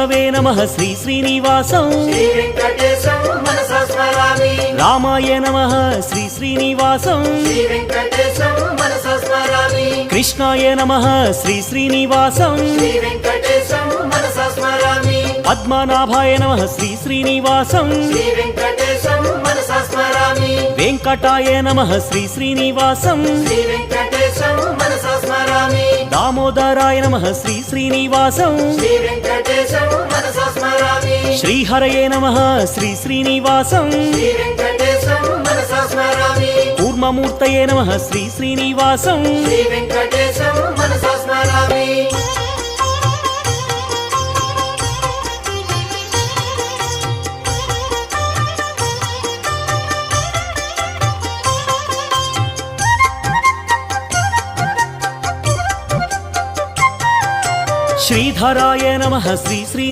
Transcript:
वे नमः श्री श्रीनिवासं श्री वेंकटेशं मनसा स्मरामि। रामाय नमः श्री श्रीनिवासं श्री वेंकटेशं मनसा स्मरामि। कृष्णाय नमः श्री श्रीनिवासं श्री वेंकटेशं मनसा स्मरामि। पद्मनाभाय नमः श्री श्रीनिवासं श्री वेंकटेशं मनसा स्मरामि। वेंकटाय नमः श्री श्रीनिवासं श्री वेंकटेशं मनसा स्मरामि। दामोदराय नमः श्री श्रीनिवासं श्री वेंकटेशं मनसा स्मरामि। श्रीहरये नमः श्री श्रीनिवासं श्री वेंकटेशं मनसा स्मरामि। कूर्ममूर्तये नमः श्री श्रीनिवासं श्री वेंकटेशं मनसा स्मरामि। श्रीधराय नमः श्री श्री